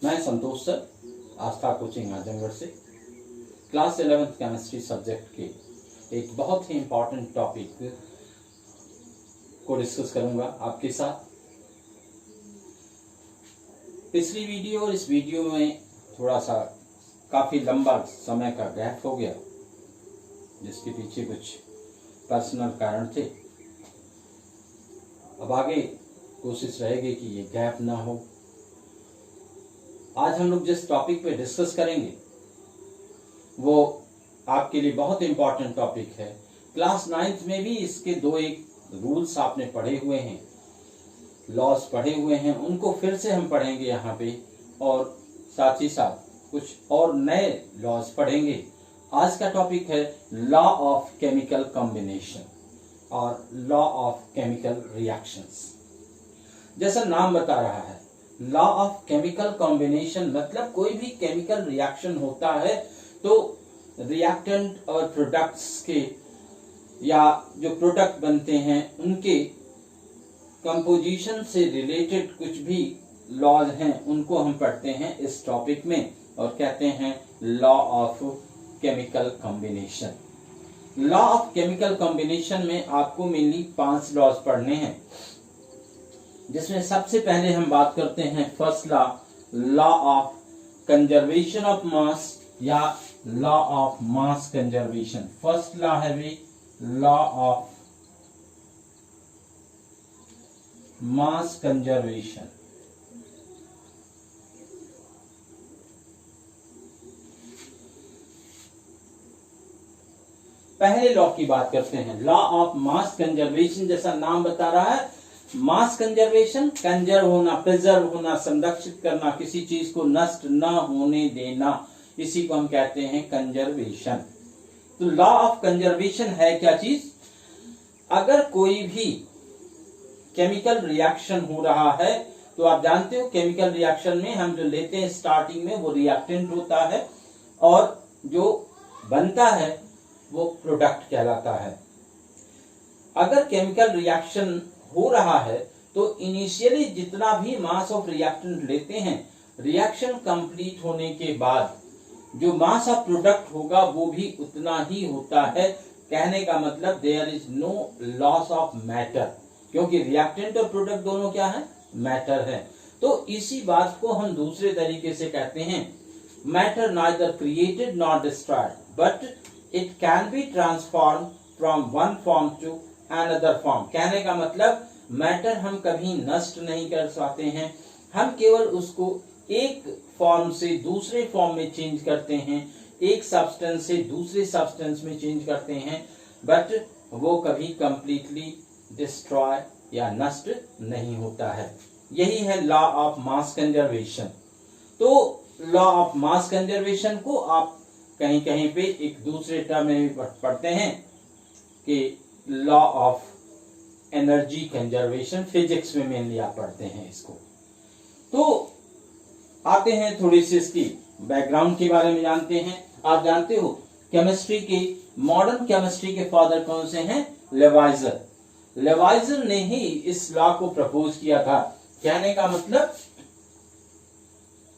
मैं संतोष सर, आस्था कोचिंग आजमगढ़ से class 11th chemistry subject के एक बहुत ही इम्पोर्टेंट टॉपिक को डिस्कस करूंगा आपके साथ। पिछली वीडियो और इस वीडियो में थोड़ा सा काफ़ी लंबा समय का गैप हो गया, जिसके पीछे कुछ पर्सनल कारण थे। अब आगे कोशिश रहेगी कि ये गैप ना हो। आज हम लोग जिस टॉपिक पे डिस्कस करेंगे वो आपके लिए बहुत इंपॉर्टेंट टॉपिक है। क्लास 9th में भी इसके दो एक रूल्स आपने पढ़े हुए हैं, लॉस पढ़े हुए हैं, उनको फिर से हम पढ़ेंगे यहाँ पे, और साथ ही साथ कुछ और नए लॉस पढ़ेंगे। आज का टॉपिक है लॉ ऑफ केमिकल कॉम्बिनेशन और लॉ ऑफ केमिकल रिएक्शंस। जैसा नाम बता रहा है, लॉ ऑफ केमिकल कॉम्बिनेशन मतलब कोई भी केमिकल रिएक्शन होता है तो रिएक्टेंट और प्रोडक्ट्स के या जो प्रोडक्ट बनते हैं उनके कंपोजिशन से रिलेटेड कुछ भी लॉज हैं उनको हम पढ़ते हैं इस टॉपिक में और कहते हैं law of chemical combination. Law of chemical combination में आपको मेनली 5 लॉज पढ़ने हैं, जिसमें सबसे पहले हम बात करते हैं first law of conservation of mass या law of mass conservation. First law है भी लॉ ऑफ मास कंजर्वेशन। पहले लॉ की बात करते हैं, लॉ ऑफ मास कंजर्वेशन। जैसा नाम बता रहा है, मास कंजर्वेशन, कंजर्व होना, प्रिजर्व होना, संरक्षित करना, किसी चीज को नष्ट न होने देना, इसी को हम कहते हैं कंजर्वेशन। तो लॉ ऑफ कंजर्वेशन है क्या चीज? अगर कोई भी केमिकल रिएक्शन हो रहा है तो आप जानते हो केमिकल रिएक्शन में हम जो लेते हैं स्टार्टिंग में वो रिएक्टेंट होता है और जो बनता है वो प्रोडक्ट कहलाता है। अगर केमिकल रिएक्शन हो रहा है तो इनिशियली जितना भी मास ऑफ रिएक्टेंट लेते हैं, रिएक्शन कंप्लीट होने के बाद जो मास ऑफ प्रोडक्ट होगा वो भी उतना ही होता है। कहने का मतलब there is no loss of matter, क्योंकि रिएक्टेंट और प्रोडक्ट दोनों क्या है? मैटर है। तो इसी बात को हम दूसरे तरीके से कहते हैं, matter neither created not destroyed but it can be transform from one form to another form. कहने का मतलब मैटर हम कभी नष्ट नहीं कर सकते हैं, हम केवल उसको एक फॉर्म से दूसरे फॉर्म में चेंज करते हैं, एक सब्सटेंस से दूसरे सब्सटेंस में चेंज करते हैं, बट वो कभी कंप्लीटली डिस्ट्रॉय या नष्ट नहीं होता है। यही है लॉ ऑफ मास कंजर्वेशन। तो लॉ ऑफ मास कंजर्वेशन को आप कहीं कहीं पे एक दूसरे टर्म में भी पढ़ते हैं कि law of energy conservation. Physics में मेनली आप पढ़ते हैं इसको। तो आते हैं थोड़ी सी इसकी बैकग्राउंड के बारे में जानते हैं। आप जानते हो केमिस्ट्री के, मॉडर्न केमिस्ट्री के फादर कौन से हैं? लेवाइजर। लेवाइजर ने ही इस लॉ को प्रपोज किया था। कहने का मतलब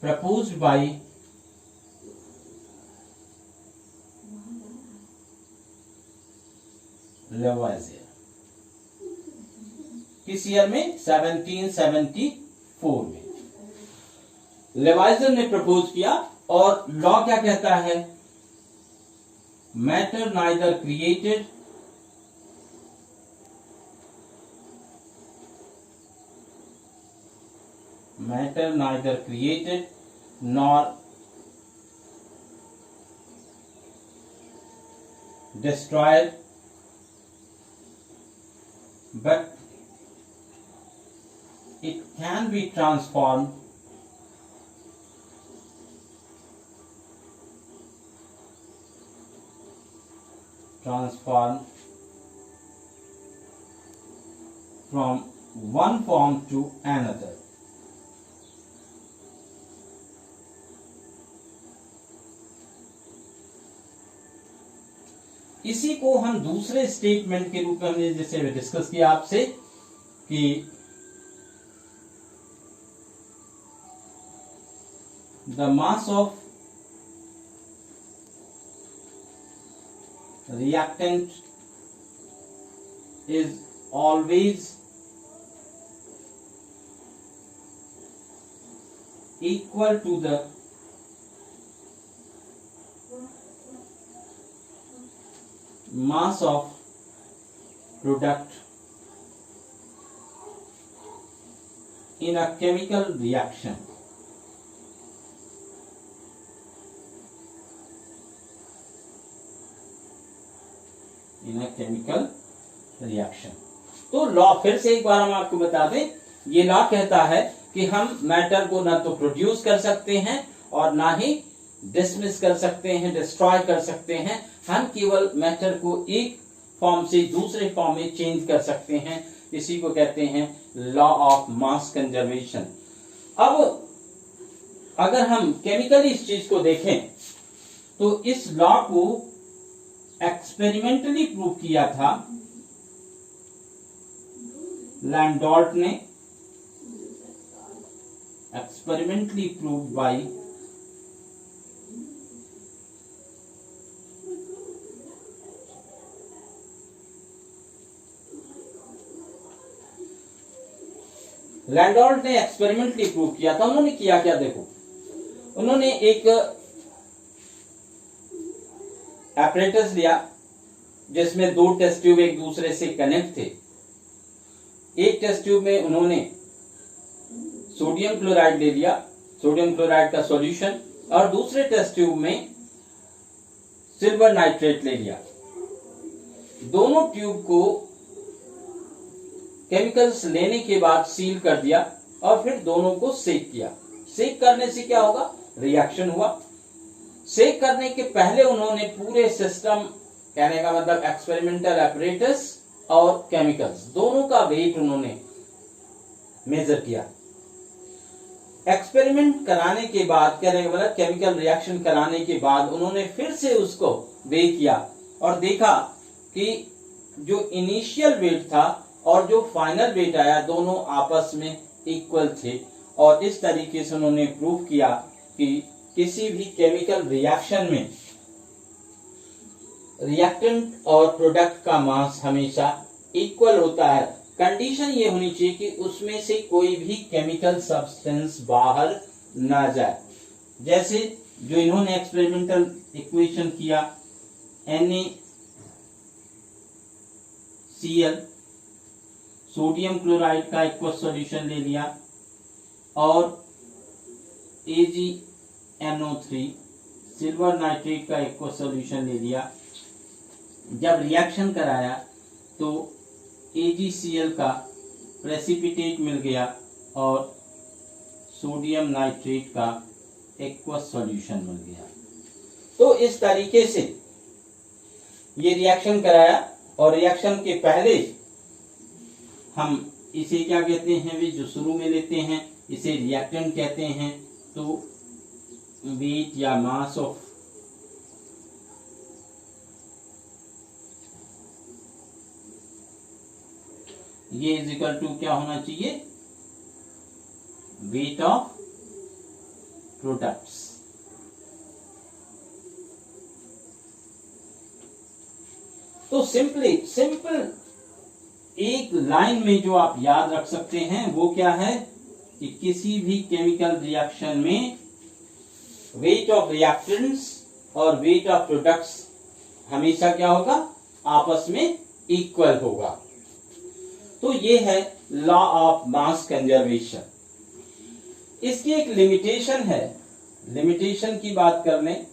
प्रपोज्ड बाय लेवाइजर। किस ईयर में? 1774 में लेवाइजर ने प्रपोज किया। और लॉ क्या कहता है? Matter neither created nor destroyed but it can be transformed from one form to another। इसी को हम दूसरे स्टेटमेंट के रूप में हमने जैसे डिस्कस किया आपसे कि the mass of reactant is always equal to the mass of product in a chemical reaction. In a chemical reaction. तो लॉ फिर से एक बार हम आपको बता दें, ये लॉ कहता है कि हम मैटर को ना तो प्रोड्यूस कर सकते हैं और ना ही डिसमिस कर सकते हैं, डिस्ट्रॉय कर सकते हैं। हम केवल मैटर को एक फॉर्म से दूसरे फॉर्म में चेंज कर सकते हैं। इसी को कहते हैं लॉ ऑफ मास कंजर्वेशन। अब अगर हम केमिकली इस चीज को देखें तो इस लॉ को एक्सपेरिमेंटली प्रूव किया था लैंडोल्ट ने, एक्सपेरिमेंटली प्रूव्ड बाय लैंडोल्ट ने एक्सपेरिमेंटली प्रूव किया था। उन्होंने किया क्या, देखो, उन्होंने एक एपरेटस लिया जिसमें दो टेस्ट ट्यूब एक दूसरे से कनेक्ट थे। एक टेस्ट ट्यूब में उन्होंने सोडियम क्लोराइड ले लिया, सोडियम क्लोराइड का सॉल्यूशन, और दूसरे टेस्ट ट्यूब में सिल्वर नाइट्रेट ले लिया। दोनों ट्यूब को केमिकल्स लेने के बाद सील कर दिया और फिर दोनों को सेक किया। सेक करने से क्या होगा, रिएक्शन हुआ। सेक करने के पहले उन्होंने पूरे सिस्टम, कहने का मतलब एक्सपेरिमेंटल एपरेटस और केमिकल्स दोनों का वेट उन्होंने मेजर किया। एक्सपेरिमेंट कराने के बाद, कहने का मतलब केमिकल रिएक्शन कराने के बाद उन्होंने फिर से उसको वे किया और देखा कि जो इनिशियल वेट था और जो फाइनल वेट आया दोनों आपस में इक्वल थे। और इस तरीके से उन्होंने प्रूव किया कि किसी भी केमिकल रिएक्शन में रिएक्टेंट और प्रोडक्ट का मास हमेशा इक्वल होता है। कंडीशन ये होनी चाहिए कि उसमें से कोई भी केमिकल सब्सटेंस बाहर ना जाए। जैसे जो इन्होंने एक्सपेरिमेंटल इक्वेशन किया, NaCl सोडियम क्लोराइड का एक्वस सॉल्यूशन ले लिया और AgNO3 सिल्वर नाइट्रेट का एक्वस सॉल्यूशन ले लिया। जब रिएक्शन कराया तो AgCl का प्रेसिपिटेट मिल गया और सोडियम नाइट्रेट का एक्वस सॉल्यूशन मिल गया। तो इस तरीके से ये रिएक्शन कराया और रिएक्शन के पहले हम इसे क्या कहते हैं, भी जो शुरू में लेते हैं इसे रिएक्टेंट कहते हैं। तो वेट या मास ऑफ ये इज इक्वल टू क्या होना चाहिए, वेट ऑफ प्रोडक्ट्स। तो सिंपल एक लाइन में जो आप याद रख सकते हैं वो क्या है कि किसी भी केमिकल रिएक्शन में वेट ऑफ रिएक्टेंट्स और वेट ऑफ प्रोडक्ट्स हमेशा क्या होगा, आपस में इक्वल होगा। तो ये है लॉ ऑफ मास कंजर्वेशन। इसकी एक लिमिटेशन है, लिमिटेशन की बात कर लें।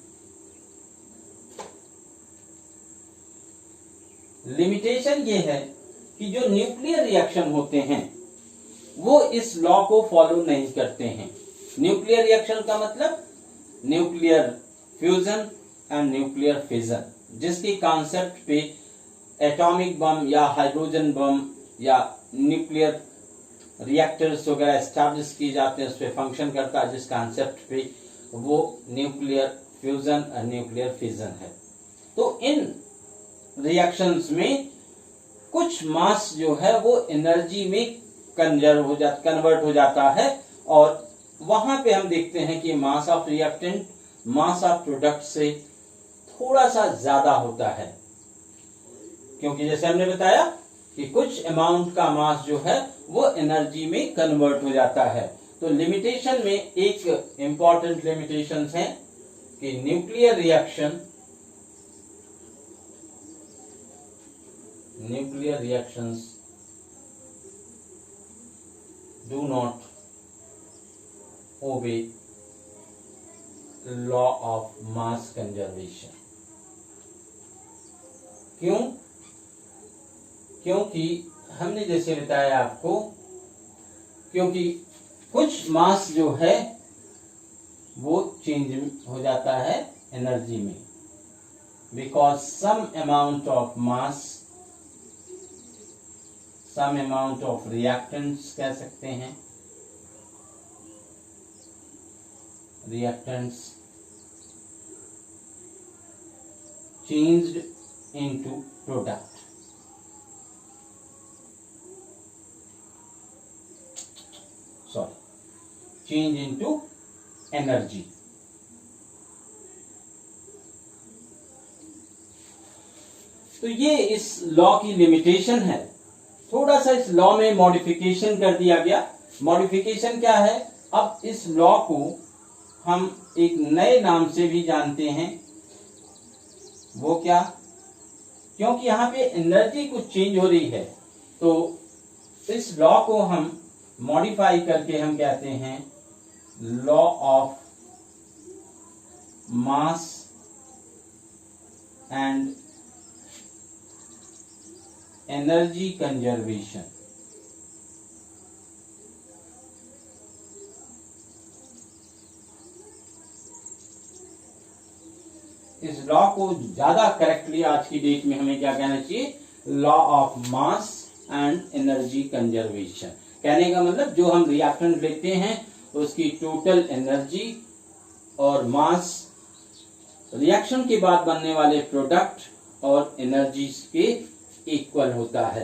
लिमिटेशन ये है कि जो न्यूक्लियर रिएक्शन होते हैं वो इस लॉ को फॉलो नहीं करते हैं। न्यूक्लियर रिएक्शन का मतलब nuclear fusion and nuclear fission, जिसके कॉन्सेप्ट पे एटॉमिक बम या हाइड्रोजन बम या न्यूक्लियर रिएक्टर्स वगैरह एस्टैब्लिश किए जाते हैं, उस पर फंक्शन करता है, जिस कॉन्सेप्ट पे वो न्यूक्लियर फ्यूजन और न्यूक्लियर फिजन है। तो इन रिएक्शंस में कुछ मास जो है वो एनर्जी में कन्वर्ट हो जाता है और वहां पे हम देखते हैं कि mass of reactant mass of product से थोड़ा सा ज्यादा होता है, क्योंकि जैसे हमने बताया कि कुछ अमाउंट का मास जो है वो एनर्जी में कन्वर्ट हो जाता है। तो लिमिटेशन में एक इंपॉर्टेंट लिमिटेशन है कि nuclear reactions do not obey law of mass conservation. क्यों? क्योंकि हमने जैसे बताया आपको, क्योंकि कुछ मास जो है वो चेंज हो जाता है एनर्जी में, because some amount of mass, some amount of reactants कह सकते हैं, reactants changed into product. Change into energy. तो ये इस लॉ की लिमिटेशन है। थोड़ा सा इस लॉ में मॉडिफिकेशन कर दिया गया। मॉडिफिकेशन क्या है? अब इस लॉ को हम एक नए नाम से भी जानते हैं। वो क्या? क्योंकि यहां पे एनर्जी कुछ चेंज हो रही है, तो इस लॉ को हम मॉडिफाई करके हम कहते हैं law of mass and energy conservation. इस लॉ को ज्यादा करेक्टली आज की डेट में हमें क्या कहना चाहिए? Law of mass and energy conservation. कहने का मतलब जो हम रिएक्टेंट लेते हैं उसकी टोटल एनर्जी और मास, रिएक्शन के बाद बनने वाले प्रोडक्ट और एनर्जी के इक्वल होता है।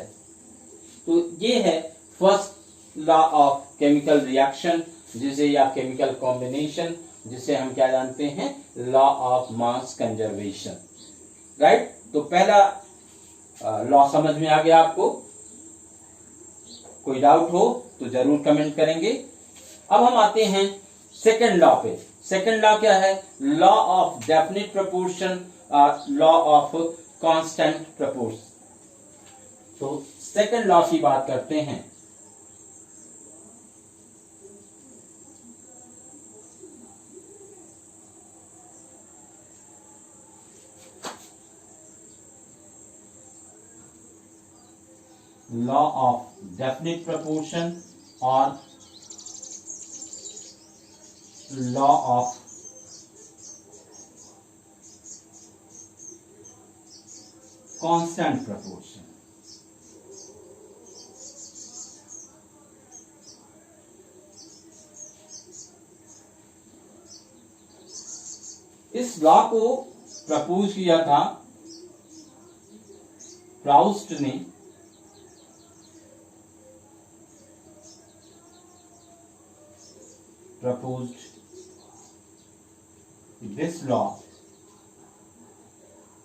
तो ये है first law of chemical reaction, जिसे या केमिकल कॉम्बिनेशन, जिसे हम क्या जानते हैं? Law of mass conservation. Right? तो पहला लॉ समझ में आ गया आपको? कोई डाउट हो तो जरूर कमेंट करेंगे। अब हम आते हैं सेकंड लॉ पे। सेकंड लॉ क्या है? लॉ ऑफ डेफिनिट प्रोपोर्शन और लॉ ऑफ कांस्टेंट प्रोपोर्शन। तो सेकंड लॉ की बात करते हैं। लॉ ऑफ डेफिनिट प्रोपोर्शन और लॉ ऑफ कांस्टेंट प्रोपोर्शन। इस लॉ को प्रपोज किया था प्राउस्ट ने proposed this law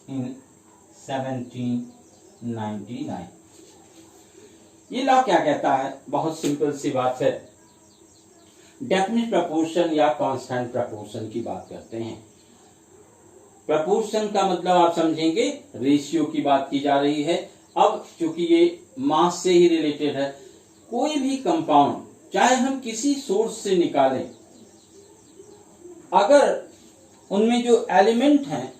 in 1799। ये लॉ क्या कहता है? बहुत सिंपल सी बात है। डेफिनिट प्रोपोर्शन या कांस्टेंट प्रोपोर्शन की बात करते हैं। प्रोपोर्शन का मतलब आप समझेंगे रेशियो की बात की जा रही है। अब चूंकि ये मास से ही रिलेटेड है, कोई भी कंपाउंड चाहे हम किसी सोर्स से निकालें, अगर उनमें जो एलिमेंट हैं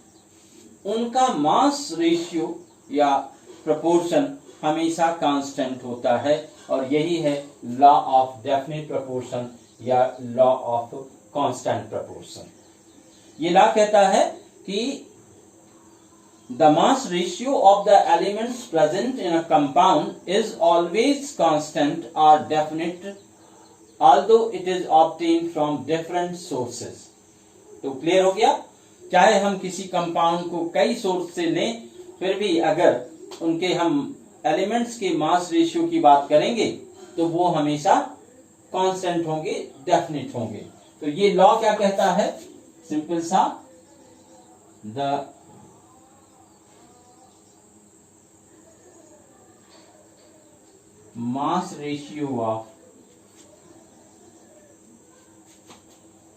उनका मास रेशियो या प्रोपोर्शन हमेशा कांस्टेंट होता है, और यही है लॉ ऑफ डेफिनिट प्रोपोर्शन या लॉ ऑफ कांस्टेंट प्रोपोर्शन। ये लॉ कहता है कि the mass ratio of the elements present in a compound is always constant or definite, although it is obtained from different sources। तो clear हो गया? चाहे हम किसी कंपाउंड को कई सोर्स से लें, फिर भी अगर उनके हम एलिमेंट्स के मास रेशियो की बात करेंगे तो वो हमेशा कांस्टेंट होंगे, डेफिनेट होंगे। तो ये लॉ क्या कहता है, सिंपल सा, the mass ratio of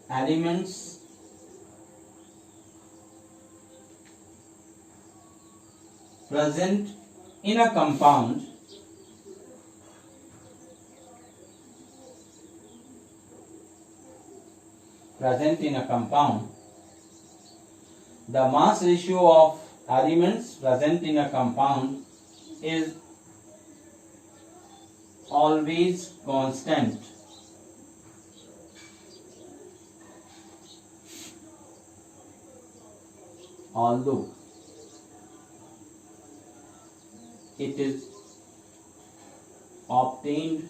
elements present in a compound the mass ratio of elements present in a compound is always constant although it is obtained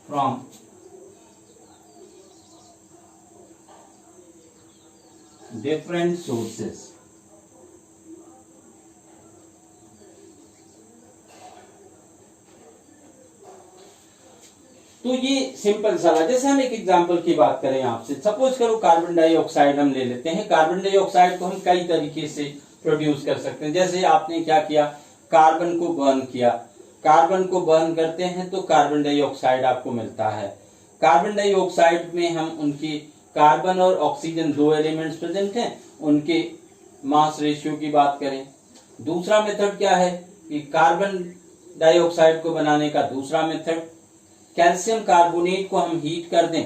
from different sources। तो ये simple सा है। जैसे हम एक एग्जांपल की बात करें आपसे, सपोज करो कार्बन डाइऑक्साइड हम ले लेते हैं। कार्बन डाइऑक्साइड को हम कई तरीके से प्रोड्यूस कर सकते हैं। जैसे आपने क्या किया, कार्बन को बर्न किया, कार्बन को बर्न करते हैं तो कार्बन डाइऑक्साइड आपको मिलता है। कार्बन डाइऑक्साइड में हम उनकी कार्बन और ऑक्सीजन दो एलिमेंट्स प्रेजेंट हैं, उनके मास रेशियो की बात करें। दूसरा मेथड क्या है कि कार्बन डाइऑक्साइड को बनाने का दूसरा मेथड, कैल्शियम कार्बोनेट को हम हीट कर दें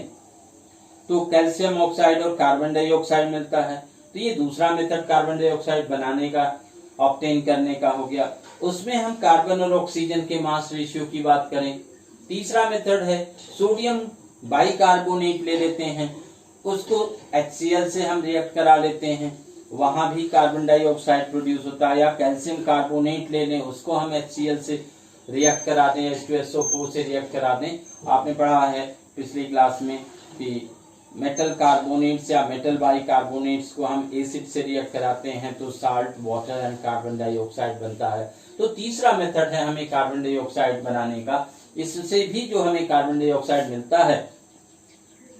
तो कैल्शियम ऑक्साइड और कार्बन डाइऑक्साइड मिलता है। तो ये दूसरा मेथड कार्बन डाइऑक्साइड बनाने का, ऑब्टेन करने का हो गया। उसमें हम कार्बन और ऑक्सीजन के मास रेशियो की बात करें। तीसरा मेथड है सोडियम बाइकार्बोनेट ले लेते हैं, उसको HCl से हम रिएक्ट करा लेते हैं, वहां भी कार्बन डाइऑक्साइड प्रोड्यूस होता है। या कैल्शियम कार्बोनेट ले लें, उसको हम HCl से रिएक्ट करा दें, H2SO4 से रिएक्ट करा दें। आपने पढ़ा है पिछली क्लास में कि मेटल कार्बोनेट्स या मेटल बाइकार्बोनेट्स को हम एसिड से रिएक्ट कराते हैं तो salt, water and carbon dioxide बनता है। तो तीसरा मेथड है हमें कार्बन डाइऑक्साइड बनाने का। इससे भी जो हमें कार्बन डाइऑक्साइड मिलता है,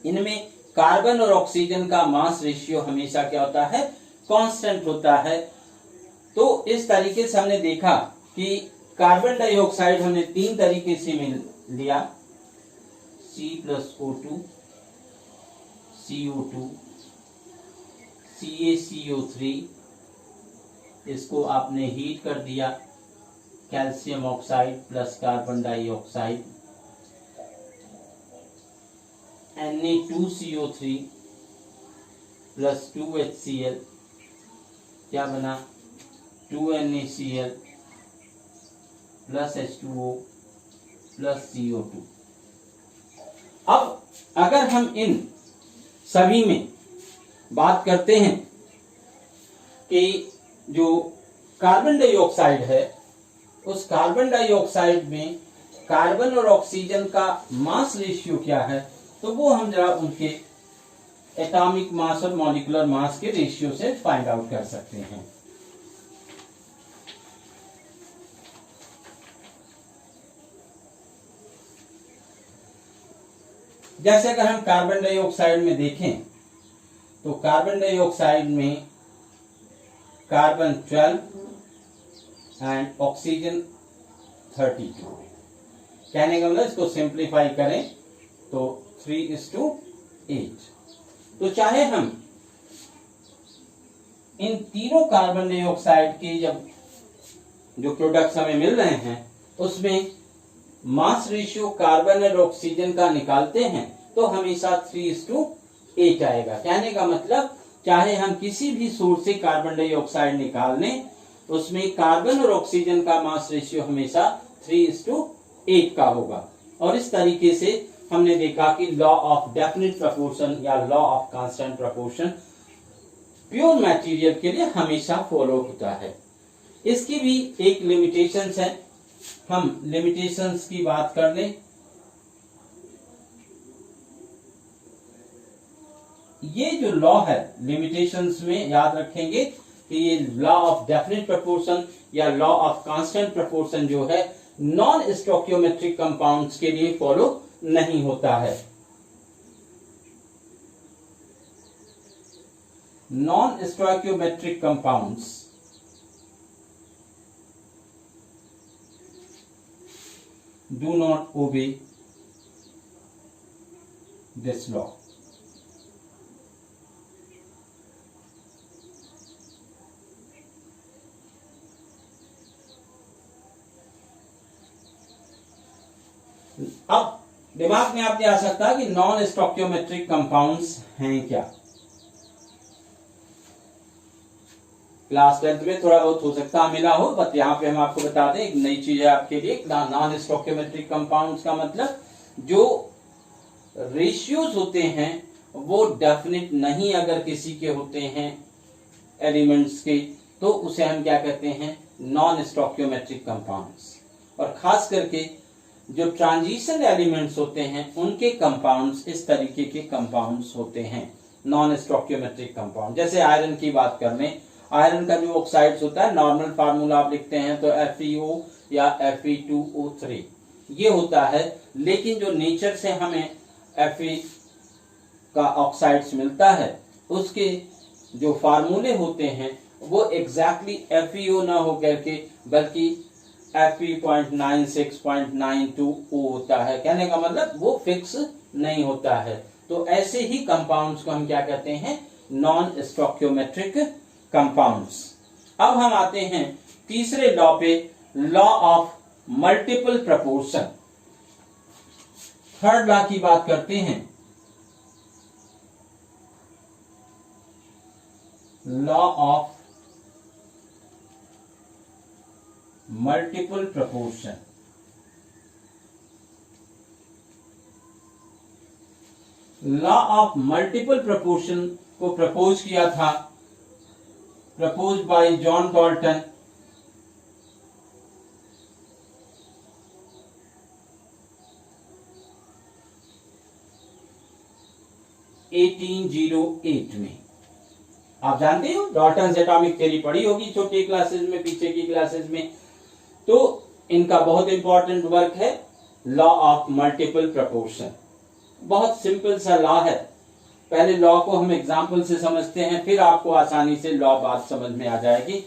इनमें कार्बन और ऑक्सीजन का मास रेशियो हमेशा क्या होता है, कांस्टेंट होता है। तो इस तरीके से हमने देखा कि कार्बन डाइऑक्साइड हमने तीन तरीके से मिल लिया, C+O2, CO2, CaCO3, इसको आपने हीट कर दिया, calcium oxide plus carbon dioxide, Na2CO3 plus 2HCl, क्या बना, 2NaCl plus H2O plus CO2। अब अगर हम इन सभी में बात करते हैं कि जो कार्बन डाइऑक्साइड है, उस कार्बन डाइऑक्साइड में कार्बन और ऑक्सीजन का मास रेशियो क्या है, तो वो हम जरा उनके एटॉमिक मास और मॉलिक्यूलर मास के रेशियो से फाइंड आउट कर सकते हैं। जैसे अगर हम कार्बन डाइऑक्साइड में देखें तो कार्बन डाइऑक्साइड में कार्बन 12 एंड ऑक्सीजन 32। कहने का मतलब इसको सिंप्लीफाई करें तो 3:8। तो चाहे हम इन तीनों कार्बन डाइऑक्साइड के जब जो प्रोडक्ट्स हमें मिल रहे हैं उसमें मास रेशियो कार्बन और ऑक्सीजन का निकालते हैं तो हमेशा 3:8 आएगा। कहने का मतलब चाहे हम किसी भी सोर्स से कार्बन डाइऑक्साइड निकाल लें, उसमें कार्बन और ऑक्सीजन का मास रेशियो हमेशा 3:8 का होगा। और इस तरीके से हमने देखा कि लॉ ऑफ डेफिनेट प्रोपोर्शन या law of constant proportion pure material के लिए हमेशा फॉलो होता है। इसकी भी एक लिमिटेशंस है, हम लिमिटेशंस की बात कर लें। ये जो लॉ है लिमिटेशंस में याद रखेंगे कि ये लॉ ऑफ डेफिनेट प्रोपोर्शन या लॉ ऑफ कांस्टेंट प्रोपोर्शन जो है नॉन स्टोइकियोमेट्रिक कंपाउंड्स के लिए फॉलो नहीं होता है। Non stoichiometric compounds do not obey this law. अब दिमाग में आपके आ सकता है कि नॉन स्टोइकियोमेट्रिक कंपाउंड्स हैं क्या। क्लास 10th में थोड़ा बहुत हो सकता है मिला हो, बट यहाँ पे हम आपको बता दें एक नई चीज है आपके लिए। नॉन स्टोइकियोमेट्रिक कंपाउंड्स का मतलब जो रेशियोज होते हैं वो डेफिनेट नहीं अगर किसी के होते हैं एलिमेंट्स के, तो उसे हम क्या कहते हैं, नॉन स्टोइकियोमेट्रिक कंपाउंड्स। और खास करके जो ट्रांजिशन एलिमेंट्स होते हैं उनके कंपाउंड्स इस तरीके के कंपाउंड्स होते हैं, नॉन स्टोइकियोमेट्रिक कंपाउंड। जैसे आयरन की बात कर लें, आयरन का जो ऑक्साइड्स होता है, नॉर्मल फार्मूला आप लिखते हैं तो FeO या Fe2O3 ये होता है, लेकिन जो नेचर से हमें Fe का ऑक्साइड्स मिलता है उसके जो फार्मूले होते हैं वो एग्जैक्टली FeO ना हो करके बल्कि Fe.96.92O होता है। कहने का मतलब वो फिक्स नहीं होता है। तो ऐसे ही कंपाउंड्स को हम क्या कहते हैं, नॉन स्टोइकियोमेट्रिक कंपाउंड्स। अब हम आते हैं तीसरे लॉ पे, law of multiple proportion. Third law की बात करते हैं, law of multiple proportion. Law of multiple proportion को प्रपोज किया था, प्रपोज बाय जॉन डॉल्टन 1808 में। आप जानते हो डॉल्टन एटॉमिक थ्योरी पढ़ी होगी छोटी क्लासेस में, पीछे की क्लासेस में। तो इनका बहुत इंपॉर्टेंट वर्क है लॉ ऑफ मल्टीपल प्रपोर्शन। बहुत सिंपल सा लॉ है। पहले लॉ को हम एग्जाम्पल से समझते हैं, फिर आपको आसानी से लॉ बात समझ में आ जाएगी।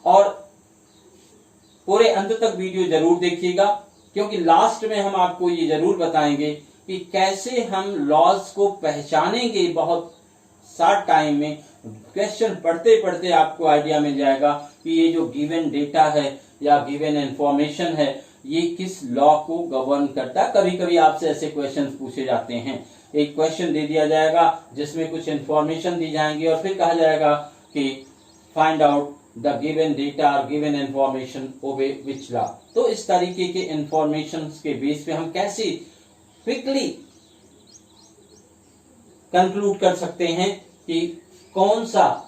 और पूरे अंत तक वीडियो जरूर देखिएगा, क्योंकि लास्ट में हम आपको ये जरूर बताएंगे कि कैसे हम लॉज को पहचानेंगे। बहुत शॉर्ट टाइम में क्वेश्चन पढ़ते पढ़ते आपको आइडिया मिल जाएगा कि ये जो गिवन डेटा है या गिवन इंफॉर्मेशन है ये किस लॉ को गवर्न करता है। कभी कभी आपसे ऐसे क्वेश्चन पूछे जाते हैं, एक क्वेश्चन दे दिया जाएगा जिसमें कुछ इंफॉर्मेशन दी जाएंगी और फिर कहा जाएगा कि find out the given data और गिवन इंफॉर्मेशन ओबे विच लॉ। तो इस तरीके के इंफॉर्मेशन के बेस पे हम कैसे क्विकली कंक्लूड कर सकते हैं कि कौन सा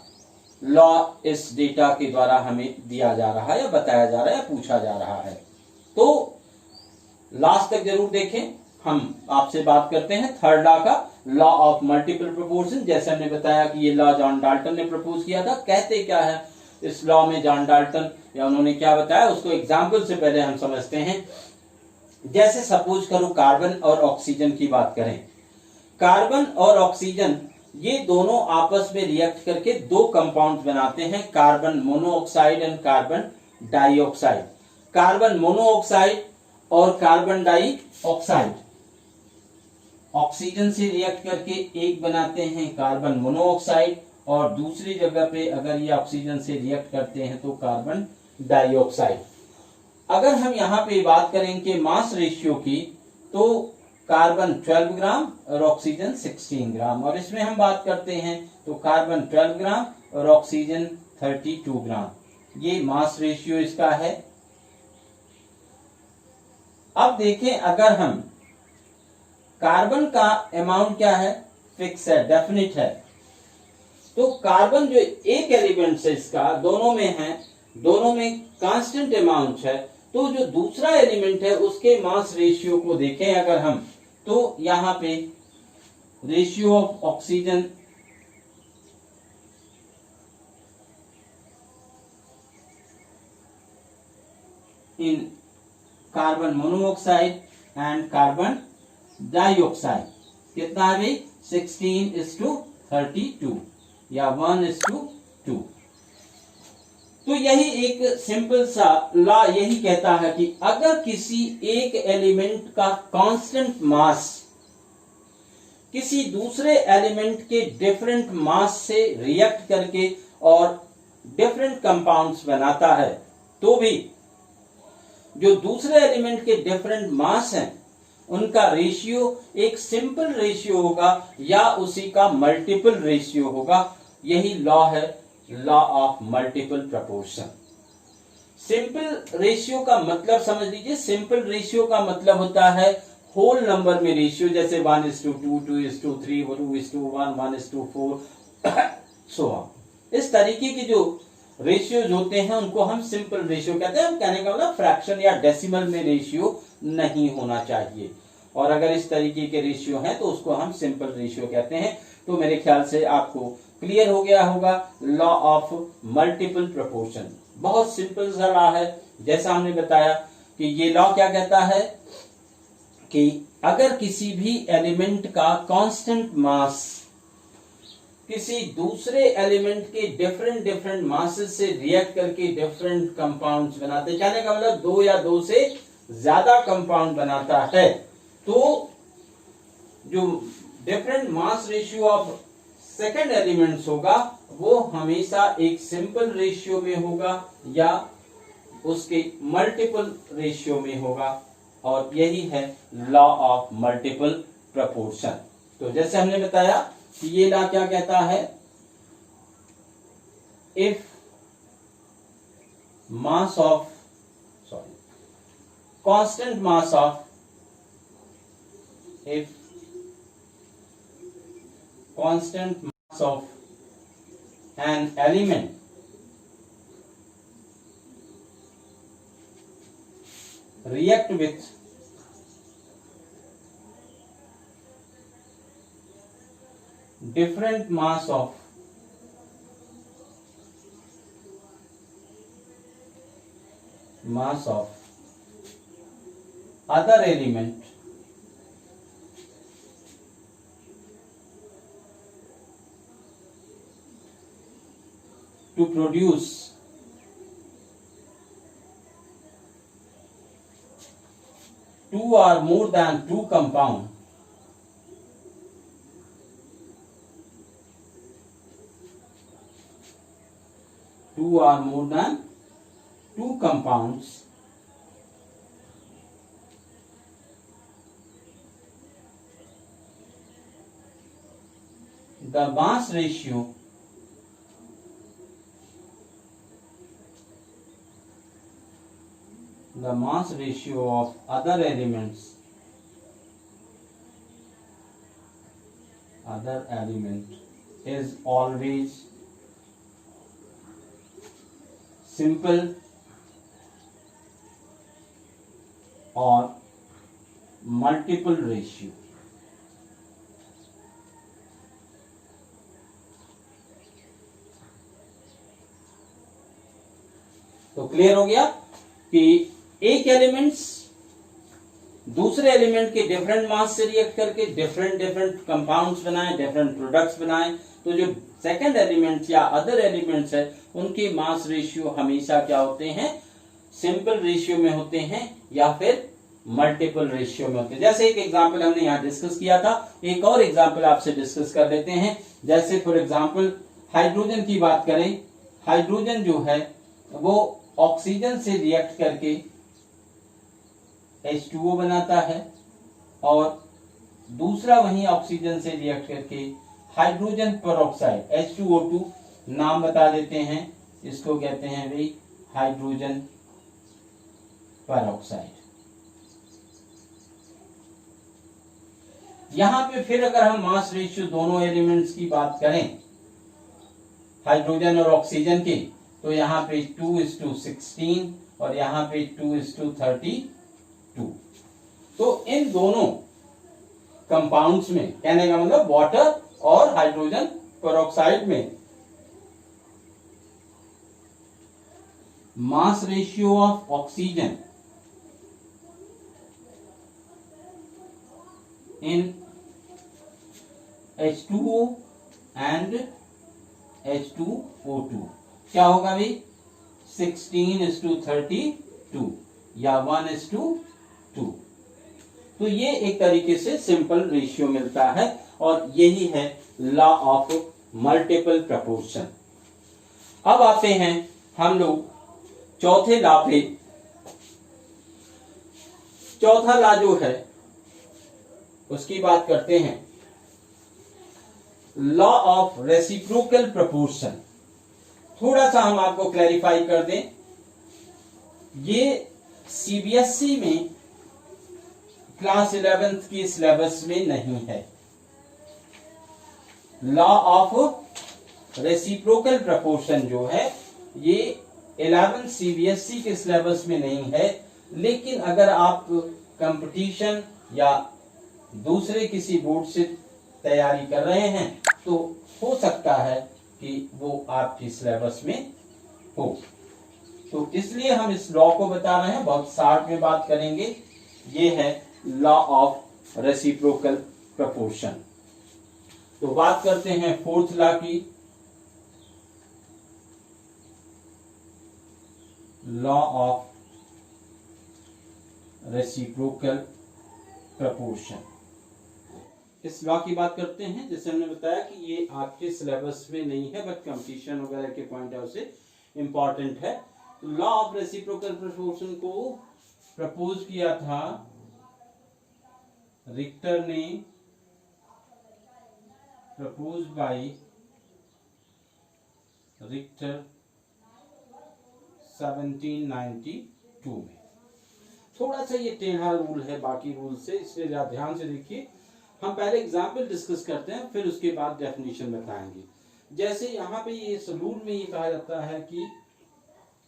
लॉ इस डेटा के द्वारा हमें दिया जा रहा है या बताया जा रहा है या पूछा जा रहा है। तो लास्ट तक जरूर देखें। हम आपसे बात करते हैं थर्ड लॉ का, लॉ ऑफ मल्टीपल प्रोपोर्शन। जैसे हमने बताया कि ये लॉ जॉन डाल्टन ने प्रपोज किया था। कहते क्या है इस लॉ में जॉन डाल्टन या उन्होंने क्या बताया उसको एग्जाम्पल से पहले हम समझते हैं। जैसे सपोज करो कार्बन और ऑक्सीजन की बात करें। कार्बन और ऑक्सीजन ये दोनों आपस में रिएक्ट करके दो कंपाउंड बनाते हैं, carbon monoxide and carbon dioxide. Carbon monoxide और कार्बन डाइऑक्साइड ऑक्सीजन से रिएक्ट करके एक बनाते हैं कार्बन मोनोऑक्साइड, और दूसरी जगह पे अगर ये ऑक्सीजन से रिएक्ट करते हैं तो कार्बन डाइऑक्साइड। अगर हम यहाँ पे बात करें कि मास रेशियो की, तो कार्बन 12 ग्राम और ऑक्सीजन 16 ग्राम, और इसमें हम बात करते हैं तो कार्बन 12 ग्राम और ऑक्सीजन 32 ग्राम। ये मास रेशियो इसका है। अब देखें अगर हम कार्बन का अमाउंट क्या है, फिक्स है, डेफिनिट है। तो कार्बन जो एक एलिमेंट है इसका दोनों में है, दोनों में कांस्टेंट अमाउंट है। तो जो दूसरा एलिमेंट है उसके मास रेशियो को देखें अगर हम, तो यहां पे ratio of oxygen in carbon monoxide and carbon dioxide. कितना है भाई? 16:32 या 1:2। तो यही एक सिंपल सा लॉ यही कहता है कि अगर किसी एक एलिमेंट का कांस्टेंट मास किसी दूसरे एलिमेंट के डिफरेंट मास से रिएक्ट करके और डिफरेंट कंपाउंड्स बनाता है, तो भी जो दूसरे एलिमेंट के डिफरेंट मास हैं उनका रेशियो एक सिंपल रेशियो होगा या उसी का मल्टीपल रेशियो होगा। यही लॉ है, law of multiple proportion. Simple ratio का मतलब समझ लीजिए, सिंपल रेशियो का मतलब होता है होल नंबर में रेशियो, जैसे 1:2, 2:3, 2:1, 1:4 सो ऑन। इस तरीके की जो रेशियोज होते हैं उनको हम सिंपल रेशियो कहते हैं। कहने का मतलब फ्रैक्शन या डेसिमल में रेशियो नहीं होना चाहिए, और अगर इस तरीके के रेशियो हैं तो उसको हम सिंपल रेशियो कहते हैं। तो मेरे ख्याल से आपको क्लियर हो गया होगा लॉ ऑफ मल्टीपल प्रोपोर्शन। बहुत सिंपल सा लॉ है। जैसा हमने बताया कि ये लॉ क्या कहता है कि अगर किसी भी एलिमेंट का कांस्टेंट मास किसी दूसरे एलिमेंट के डिफरेंट मासेस से रिएक्ट करके डिफरेंट कंपाउंड्स बनाते, कहने का मतलब 2 या 2 से ज्यादा कंपाउंड बनाता है, तो जो different mass ratio of second elements होगा वो हमेशा एक सिंपल रेशियो में होगा या उसके मल्टीपल रेशियो में होगा, और यही है लॉ ऑफ मल्टीपल प्रपोर्शन। तो जैसे हमने बताया कि ये लॉ क्या कहता है, if mass of constant mass of if constant mass of an element react with different mass of other element to produce two or more than two compound, two or more than two compounds, the mass ratio of other element is always simple or multiple ratio। तो clear हो गया कि एक elements दूसरे element के different mass से react करके different compounds बनाए, डिफरेंट प्रोडक्ट्स बनाए, तो जो सेकंड एलिमेंट्स या अदर एलिमेंट्स है उनके मास रेशियो हमेशा क्या होते हैं, सिंपल रेशियो में होते हैं या फिर मल्टीपल रेशियो में होते हैं। जैसे एक एग्जांपल हमने यहाँ डिस्कस किया था, एक और एग्जांपल आपसे डिस्कस कर लेते हैं। जैसे फॉर एग्जांपल हाइड्रोजन की बात करें, हाइड्रोजन जो है वो ऑक्सीजन से रिएक्ट करके H2O बनाता है, और दूसरा वही ऑक्सीजन से रिएक्ट करके हाइड्रोजन पेरोक्साइड H2O2 नाम बता देते हैं, इसको कहते हैं भाई हाइड्रोजन पेरोक्साइड। यहां पे फिर अगर हम मास रेशियो दोनों एलिमेंट्स की बात करें हाइड्रोजन और ऑक्सीजन की, तो यहाँ पे 2:16 और यहाँ पे 2:32। तो इन दोनों कंपाउंड्स में, कहने का मतलब वाटर और हाइड्रोजन पेरोक्साइड में, mass ratio of oxygen in H2O and H2O2 क्या होगा भाई 16:32 या 1:2। तो ये एक तरीके से सिंपल रेशियो मिलता है और यही है लॉ ऑफ मल्टीपल प्रपोर्शन। अब आते हैं हम लोग चौथे लॉ पे। चौथा लॉ जो है उसकी बात करते हैं, लॉ ऑफ रेसिप्रोकल प्रपोर्शन। थोड़ा सा हम आपको क्लैरिफाई कर दें, ये सीबीएसई में क्लास 11th की सिलेबस में नहीं है। लॉ ऑफ रेसिप्रोकल प्रपोर्शन जो है ये 11th सीबीएसई के सिलेबस में नहीं है, लेकिन अगर आप कंपटीशन या दूसरे किसी बोर्ड से तैयारी कर रहे हैं तो हो सकता है कि वो आपकी सिलेबस में हो। तो इसलिए हम इस लॉ को बता रहे हैं, बहुत शॉर्ट में बात करेंगे। ये है लॉ ऑफ रेसिप्रोकल प्रपोर्शन। तो बात करते हैं फोर्थ लॉ की, लॉ ऑफ रेसिप्रोकल प्रपोर्शन। इस लॉ की बात करते हैं, जैसे हमने बताया कि ये आपके सिलेबस में नहीं है बट कंपटीशन वगैरह के पॉइंट ऑफ से इंपॉर्टेंट है। लॉ ऑफ रेसिप्रोकल प्रपोर्शन को प्रपोज किया था रिक्टर ने, प्रपोज बाय रिक्टर 1792 में। थोड़ा सा ये टेढ़ा रूल है बाकी रूल से, इसलिए आप ध्यान से देखिए। हम पहले एग्जाम्पल डिस्कस करते हैं, फिर उसके बाद डेफिनेशन बताएंगे। जैसे यहाँ पे ये रूल में ये कहा जाता है कि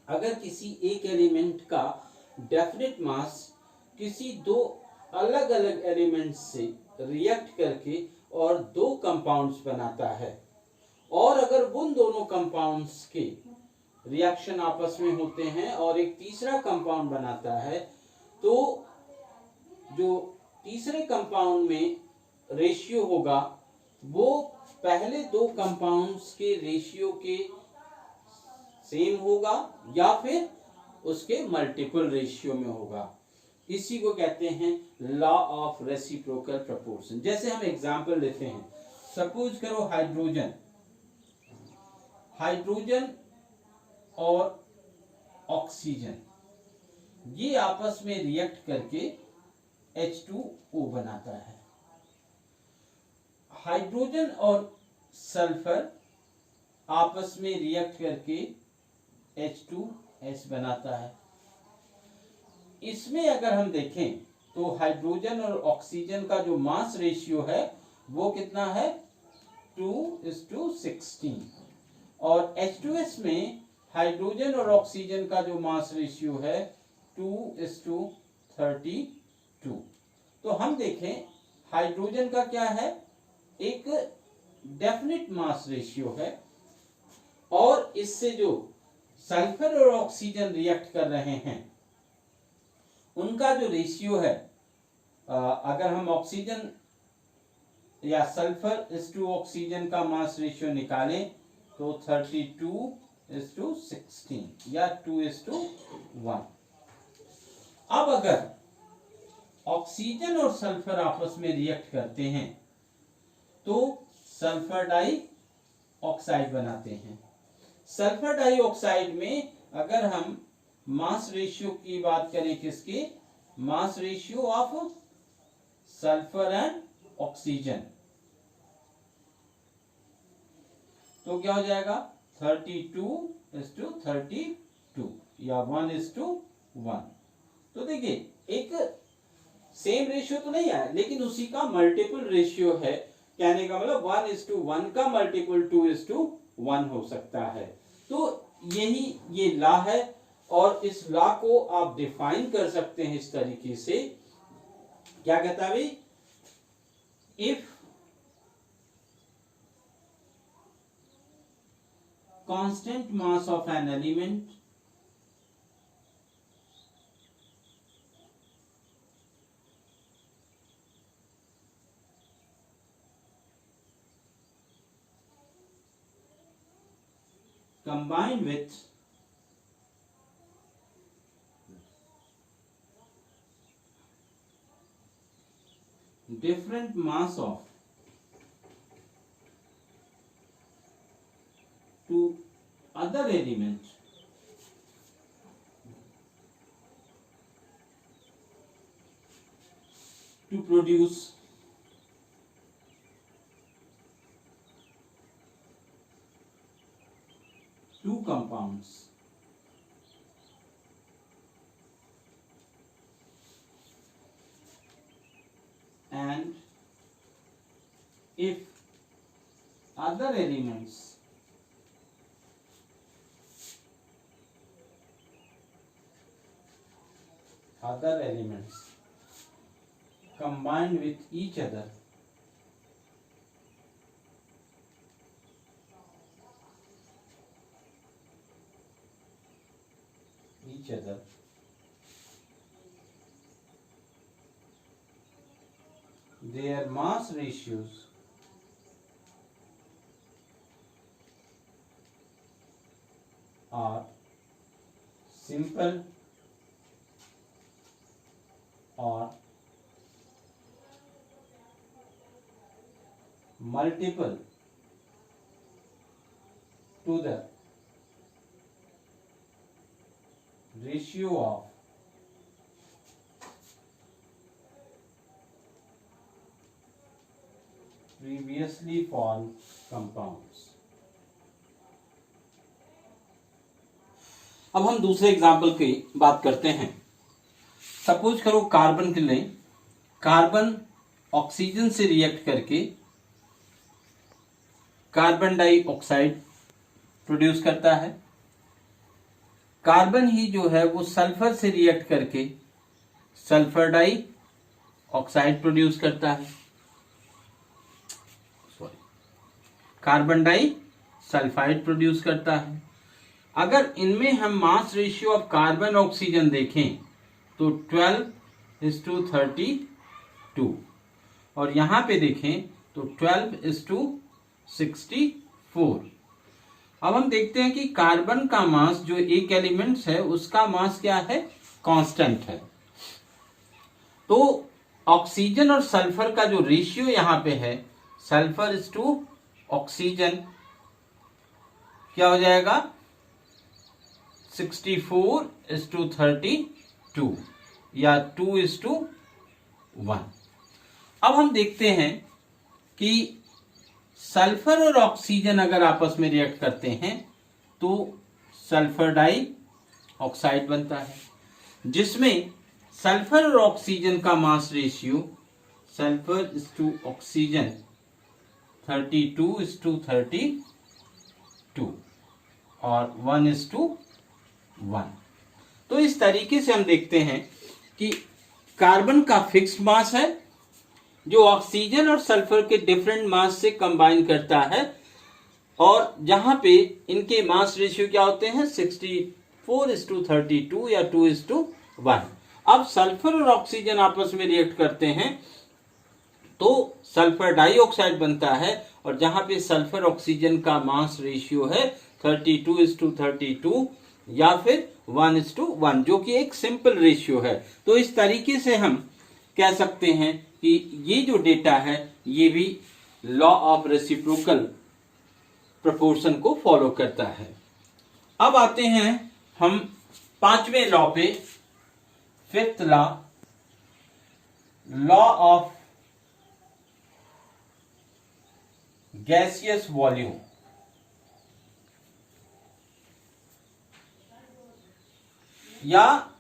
अगर किसी एक एलिमेंट का डेफिनेट मास किसी दो अलग अलग एलिमेंट्स से रिएक्ट करके और दो कंपाउंड्स बनाता है, और अगर उन दोनों कंपाउंड्स के रिएक्शन आपस में होते हैं और एक तीसरा कंपाउंड बनाता है, तो जो तीसरे कंपाउंड में रेशियो होगा वो पहले दो कंपाउंड्स के रेशियो के सेम होगा या फिर उसके मल्टीपल रेशियो में होगा। इसी को कहते हैं लॉ ऑफ रेसिप्रोकल प्रपोर्शन। जैसे हम एग्जांपल लेते हैं, सपोज करो हाइड्रोजन और ऑक्सीजन ये आपस में रिएक्ट करके H2O बनाता है। हाइड्रोजन और सल्फर आपस में रिएक्ट करके H2S बनाता है। इसमें अगर हम देखें तो हाइड्रोजन और ऑक्सीजन का जो मास रेशियो है वो कितना है 2:16, और H2S में हाइड्रोजन और ऑक्सीजन का जो मास रेशियो है 2:32। तो हम देखें हाइड्रोजन का क्या है, एक डेफिनिट मास रेशियो है, और इससे जो सल्फर और ऑक्सीजन रिएक्ट कर रहे हैं उनका जो रेशियो है, अगर हम ऑक्सीजन या सल्फर इस टू ऑक्सीजन का मास रेशियो निकालें तो 32:16 या 2:1। अब अगर ऑक्सीजन और सल्फर आपस में रिएक्ट करते हैं तो सल्फर डाई ऑक्साइड बनाते हैं। सल्फर डाइऑक्साइड में अगर हम मास रेशियो की बात करें, किसके mass ratio of sulphur and oxygen, तो क्या हो जाएगा 32:32 या 1:1। तो देखिए एक सेम रेशियो तो नहीं है लेकिन उसी का मल्टीपल रेशियो है। कहने का मतलब 1:1 का मल्टीपल 2:1 हो सकता है। तो यही ये लॉ है, और इस लॉ को आप डिफाइन कर सकते हैं इस तरीके से। क्या कहता है भाई, if constant mass of an element combined with different mass of to other element to produce two compounds. And if other elements combined with each other their mass ratios are simple or multiple to the ratio of previously formed compounds. अब हम दूसरे example की बात करते हैं. Suppose करो carbon के लिए, कार्बन ऑक्सीजन से रिएक्ट करके कार्बन डाइऑक्साइड प्रोड्यूस करता है. कार्बन ही जो है वो सल्फर से रिएक्ट करके सल्फर डाइऑक्साइड प्रोड्यूस करता है. कार्बन डाई सल्फाइड प्रोड्यूस करता है. अगर इनमें हम mass ratio of carbon oxygen देखें तो 12:32 और यहां पे देखें तो 12:64. अब हम देखते हैं कि कार्बन का मास जो एक एलिमेंट्स है उसका मास क्या है, कांस्टेंट है. तो ऑक्सीजन और सल्फर का जो रेशियो यहां पे है, सल्फर इज टू ऑक्सीजन, क्या हो जाएगा 64:32 या 2:1. अब हम देखते हैं कि सल्फर और ऑक्सीजन अगर आपस में रिएक्ट करते हैं तो सल्फर डाई ऑक्साइड बनता है, जिसमें सल्फर और ऑक्सीजन का mass ratio, sulphur is to oxygen 32:32 और 1:1. तो इस तरीके से हम देखते हैं कि कार्बन का फिक्स्ड मास है जो ऑक्सीजन और सल्फर के डिफरेंट मास से कंबाइन करता है, और जहां पे इनके मास रेशियो क्या होते हैं 64:32 या 2:1. अब सल्फर और ऑक्सीजन आपस में रिएक्ट करते हैं तो सल्फर डाइऑक्साइड बनता है, और जहां पे सल्फर ऑक्सीजन का मास रेशियो है 32:32 या फिर 1:1, जो कि एक सिंपल रेशियो है. तो इस तरीके से हम कह सकते हैं कि ये जो डेटा है ये भी लॉ ऑफ रेसिप्रोकल प्रोपोर्शन को फॉलो करता है. अब आते हैं हम पांचवें लॉ पे, fifth law of gaseous volume. या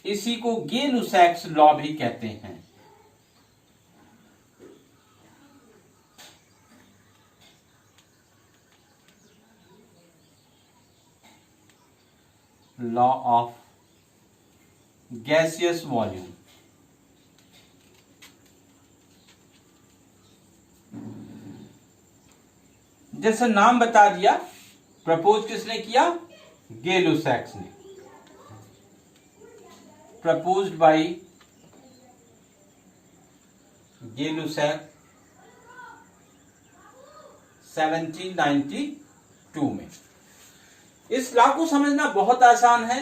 इसी को गे-लुसैक्स लॉ भी कहते हैं. Law of gaseous volume. जैसा नाम बता दिया, प्रपोज किसने किया, गे-लुसैक्स ने. proposed by गे-लुसैक 1792 में. इस लॉ को समझना बहुत आसान है,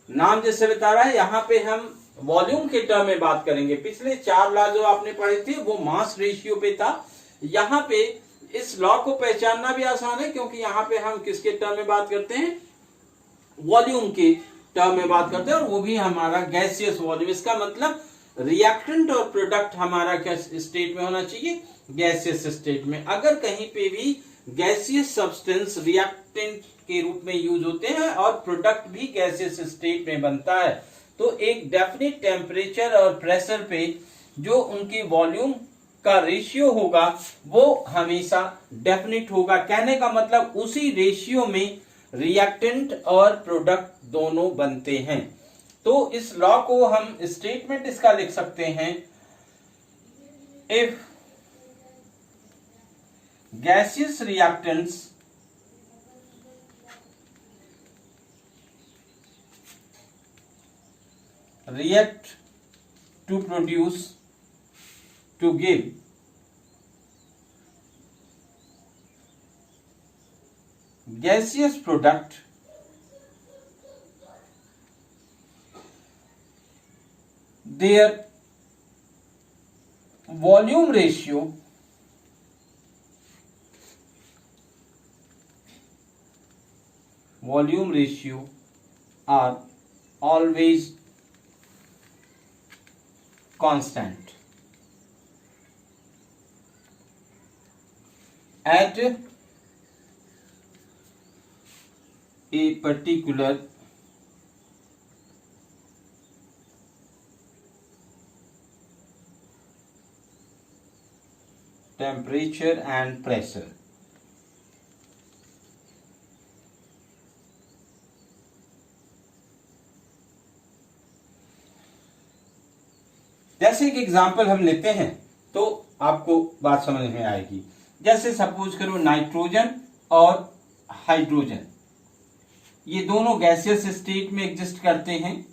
नाम जैसे बता रहा है। यहाँ पे हम वॉल्यूम के टर्म में बात करेंगे। पिछले 4 लॉ जो आपने पढ़े थे वो मास रेशियो पे था। यहाँ पे इस लॉ को पहचानना भी आसान है, क्योंकि यहाँ पे हम किसके टर्म में बात करते हैं, वॉल्यूम के टर्म में बात करते हैं, और वो भी हमारा गैसियस वॉल्यूम। इसका मतलब रिएक्टेंट और प्रोडक्ट हमारा क्या स्टेट में होना चाहिए, गैसियस स्टेट में। अगर कहीं पे भी गैसियस सब्सटेंस रिएक्टेंट के रूप में यूज होते हैं और प्रोडक्ट भी गैसियस स्टेट में बनता है, तो एक डेफिनेट टेम्परेचर और प्रेशर पे जो उनकी वॉल्यूम का रेशियो होगा वो हमेशा डेफिनेट होगा। कहने का मतलब उसी रेशियो में रिएक्टेंट और प्रोडक्ट दोनों बनते हैं। तो इस लॉ को हम स्टेटमेंट इसका लिख सकते हैं, if gaseous reactants react to produce, to give gaseous product, their volume ratio are always constant at a particular temperature and pressure। जैसे एक एग्जाम्पल हम लेते हैं तो आपको बात समझ में आएगी। जैसे सपोज करो नाइट्रोजन और हाइड्रोजन, ये दोनों गैसियस स्टेट में एग्जिस्ट करते हैं।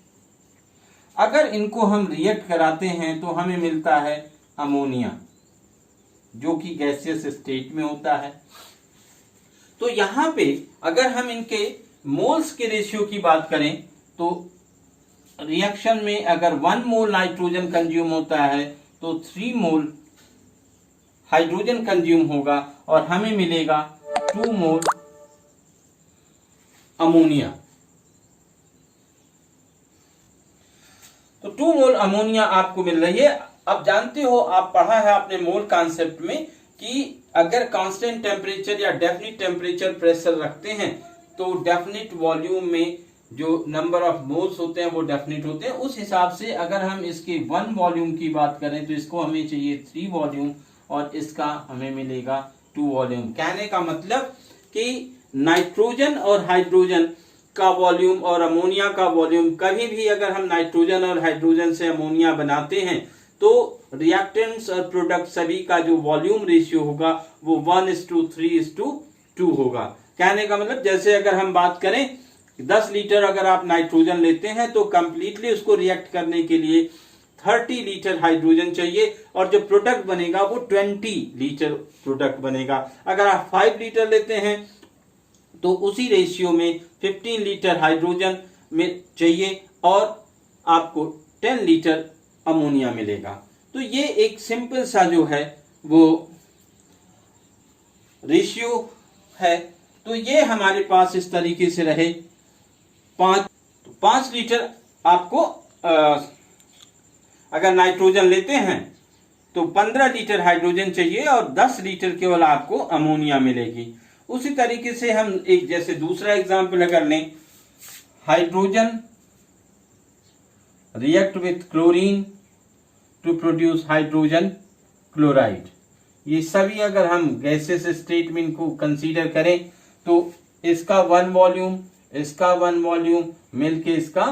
अगर इनको हम रिएक्ट कराते हैं तो हमें मिलता है अमोनिया, जो कि गैसियस स्टेट में होता है। तो यहां पे अगर हम इनके मोल्स के रेशियो की बात करें तो रिएक्शन में अगर 1 मोल नाइट्रोजन कंज्यूम होता है तो 3 मोल हाइड्रोजन कंज्यूम होगा और हमें मिलेगा 2 मोल अमोनिया। तो 2 मोल अमोनिया आपको मिल रही है। अब जानते हो, आप पढ़ा है आपने मोल कॉन्सेप्ट में कि अगर कांस्टेंट टेम्परेचर या डेफिनिट टेम्परेचर प्रेशर रखते हैं तो डेफिनिट वॉल्यूम में जो नंबर ऑफ मोल्स होते हैं वो डेफिनिट होते हैं। उस हिसाब से अगर हम इसके 1 वॉल्यूम की बात करें तो इसको हमें चाहिए 3 वॉल्यूम और इसका हमें मिलेगा 2 वॉल्यूम। कहने का मतलब कि नाइट्रोजन और हाइड्रोजन का वॉल्यूम और अमोनिया का वॉल्यूम, कभी भी अगर हम नाइट्रोजन और हाइड्रोजन से अमोनिया बनाते हैं तो रिएक्टेंट्स और प्रोडक्ट सभी का जो वॉल्यूम रेशियो होगा वो 1:3:2 होगा। कहने का मतलब जैसे अगर हम बात करें 10 लीटर अगर आप नाइट्रोजन लेते हैं तो कंप्लीटली उसको रिएक्ट करने के लिए 30 लीटर हाइड्रोजन चाहिए और जो प्रोडक्ट बनेगा वो 20 लीटर प्रोडक्ट बनेगा। अगर आप 5 लीटर लेते हैं तो उसी रेशियो में 15 लीटर हाइड्रोजन में चाहिए और आपको 10 लीटर अमोनिया मिलेगा। तो ये एक सिंपल सा जो है वो रेशियो है। तो ये हमारे पास इस तरीके से रहे 5 लीटर आपको अगर नाइट्रोजन लेते हैं तो 15 लीटर हाइड्रोजन चाहिए और 10 लीटर केवल आपको अमोनिया मिलेगी। उसी तरीके से हम एक जैसे दूसरा एग्जांपल अगर लें, hydrogen react with chlorine to produce hydrogen chloride. ये सभी अगर हम गैसेस स्टेट में इनको कंसीडर करें तो इसका 1 वॉल्यूम, इसका 1 वॉल्यूम मिलके इसका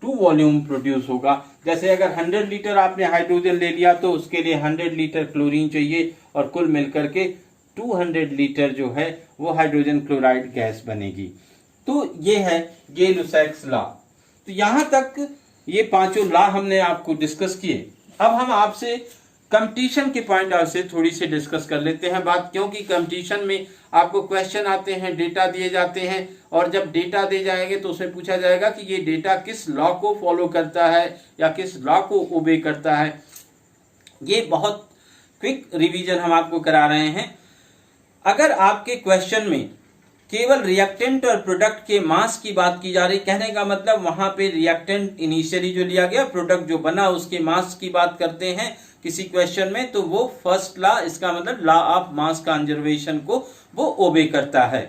2 वॉल्यूम प्रोड्यूस होगा। जैसे अगर 100 लीटर आपने हाइड्रोजन ले लिया तो उसके लिए 100 लीटर क्लोरीन चाहिए और कुल मिलकर के 200 लीटर जो है वो हाइड्रोजन क्लोराइड गैस बनेगी। तो ये है गे-लुसैक्स लॉ। तो यहां तक ये 5 लॉ हमने आपको डिस्कस किए। अब हम आपसे कंपटीशन के पॉइंट ऑफ से थोड़ी सी डिस्कस कर लेते हैं बात, क्योंकि कंपटीशन में आपको क्वेश्चन आते हैं, डेटा दिए जाते हैं, और जब डेटा दे जाएंगे तो उसमें पूछा जाएगा कि ये डेटा किस लॉ को फॉलो करता है या किस लॉ को ओबे करता है। ये बहुत क्विक रिवीजन हम आपको करा रहे हैं। अगर आपके क्वेश्चन में केवल रिएक्टेंट और प्रोडक्ट के मास की बात की जा रही, कहने का मतलब वहां पे रिएक्टेंट इनिशियली जो लिया गया, प्रोडक्ट जो बना उसके मास की बात करते हैं किसी क्वेश्चन में, तो वो फर्स्ट लॉ, इसका मतलब लॉ ऑफ मास कंजर्वेशन को वो ओबे करता है।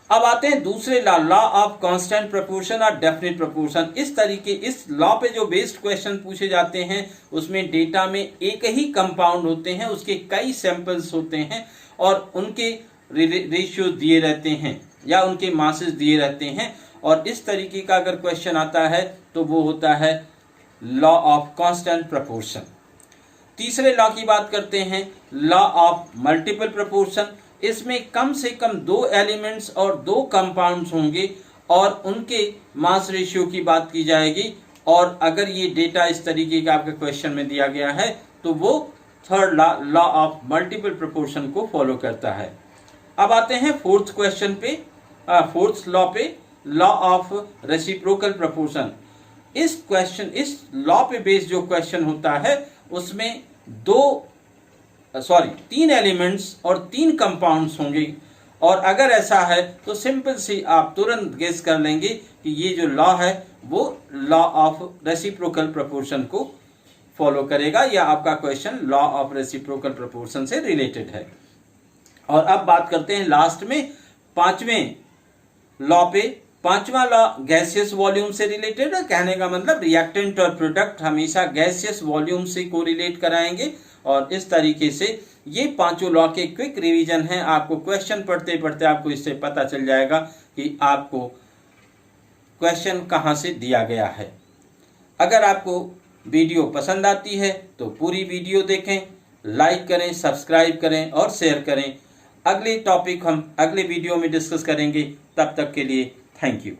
अब आते हैं दूसरे law, law of constant proportion और डेफिनेट प्रोपोर्शन। इस तरीके, इस लॉ पे जो बेस्ड क्वेश्चन पूछे जाते हैं उसमें डेटा में एक ही कंपाउंड होते हैं, उसके कई सैंपल्स होते हैं और उनके रेशियो दिए रहते हैं या उनके मासेस दिए रहते हैं, और इस तरीके का अगर क्वेश्चन आता है तो वो होता है लॉ ऑफ कांस्टेंट प्रोपोर्शन। तीसरे लॉ की बात करते हैं, लॉ ऑफ मल्टीपल प्रोपोर्शन। इसमें कम से कम 2 एलिमेंट्स और 2 कंपाउंड्स होंगे और उनके मास रेशियो की बात की जाएगी, और अगर ये डेटा इस तरीके का आपके क्वेश्चन में दिया गया है तो वो third law, law of multiple proportion को फॉलो करता है। अब आते हैं फोर्थ क्वेश्चन पे, फोर्थ लॉ पे, लॉ ऑफ रेसिप्रोकल प्रोपोर्शन। इस लॉ पे बेस्ड जो क्वेश्चन होता है उसमें 3 एलिमेंट्स और 3 कंपाउंड्स होंगे, और अगर ऐसा है तो सिंपल सी आप तुरंत गेस कर लेंगे कि ये जो लॉ है वो लॉ ऑफ रेसिप्रोकल प्रोपोर्शन को फॉलो करेगा, या आपका question law of reciprocal proportion से रिलेटेड है। और अब बात करते हैं लास्ट में 5वें लॉ पे। 5वां लॉ गैसियस वॉल्यूम से रिलेटेड है, कहने का मतलब रिएक्टेंट और प्रोडक्ट हमेशा गैसियस वॉल्यूम से कोरिलेट कराएंगे, और इस तरीके से ये 5 लॉ के क्विक रिवीजन हैं। आपको क्वेश्चन पढ़ते पढ़ते आपको इससे पता चल जाएगा कि आपको क्वेश्चन कहाँ से दिया गया है। अगर आपको वीडियो पसंद आती है तो पूरी वीडियो देखें, लाइक करें, सब्सक्राइब करें और शेयर करें। अगले टॉपिक हम अगले वीडियो में डिस्कस करेंगे। तब तक के लिए थैंक यू।